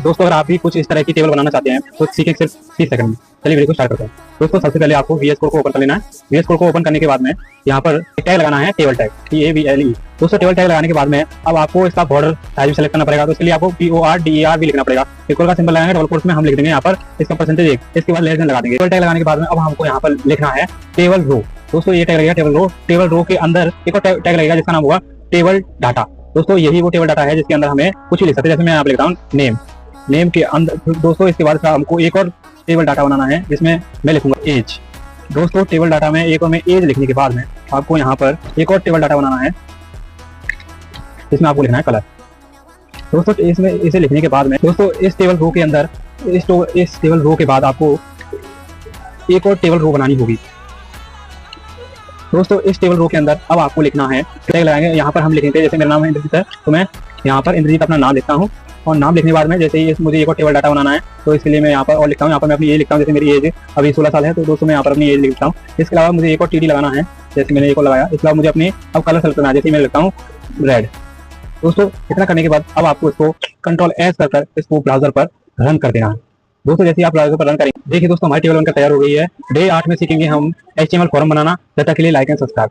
दोस्तों अगर आप भी कुछ इस तरह की टेबल बनाना चाहते हैं तो सीखें सिर्फ 30 सेकंड में। चलिए वीडियो को स्टार्ट करते हैं। दोस्तों सबसे पहले आपको वीएस कोड को ओपन कर लेना है। वीएस कोड को ओपन करने के बाद में यहाँ पर एक टैग लगाना है, टेबल टैग, TABLE। दोस्तों टेबल टैग लगाने के बाद में अब आपको इसका बॉर्डर साइज भी सेलेक्ट करना पड़ेगा। तो इसके लिए आपको BORDER भी लिखना पड़ेगा। इक्वल का सिंबल लगाएंगे, डबल कोट्स में हम लिख देंगे यहाँ पर इसका परसेंटेज 1, इसके बाद लेस देन लगा देंगे। टेबल टैग लगाने के बाद में अब हमको यहाँ पर लिखना है टेबल रो। दोस्तों ये टैग लगेगा टेबल रो। टेबल रो के अंदर एक और टैग लगेगा जिसका नाम होगा टेबल डाटा। दोस्तों यही वो टेबल डाटा है जिसके अंदर हमें कुछ भी लिख सकते हैं। जैसे मैं यहाँ पे लिखता हूँ नेम के अंदर। दोस्तों इसके बाद हमको एक और टेबल डाटा बनाना है जिसमें मैं लिखूंगा एज। दोस्तों टेबल डाटा में एक और मैं एज लिखने के बाद में आपको यहाँ पर एक और टेबल डाटा बनाना है जिसमें आपको लिखना है कलर। दोस्तों इसमें इसे लिखने के बाद में दोस्तों इस टेबल रो के अंदर इस टेबल रो के बाद आपको एक और टेबल रो बनानी होगी। दोस्तों इस टेबल रो के अंदर अब आपको लिखना है, टैग लगाएंगे। यहाँ पर हम लिखेंगे, जैसे मेरा नाम है इंद्रजीत है तो मैं यहाँ पर इंद्रजीत अपना नाम लिखता हूँ। और नाम लिखने के बाद में जैसे ही मुझे एक और टेबल डाटा बनाना है तो इसके लिए मैं यहाँ पर और लिखता हूँ। यहाँ पर मैं अपनी एज लिखता हूँ। जैसे मेरी एज अभी 16 साल है तो दोस्तों मैं यहाँ पर अपनी एज लिखता हूँ। इसके अलावा मुझे एक और TD लगाना है, जैसे मैंने एक और लगाया। इसके अलावा मुझे अपनी अब कलर सेलेक्ट करना है, जैसे मैं लिखता हूँ रेड। दोस्तों इतना करने के बाद अब आपको इसको Ctrl+S कर इसको ब्राउजर पर रन कर देना है। दोस्तों जैसे आप ब्राउजर पर रन करेंगे, देखिए दोस्तों हमारी टेबल बनकर तैयार हो गई है। डे 8 में सीखेंगे हम HTML फॉर्म बनाना। तब तक के लिए लाइक एंड सब्सक्राइब।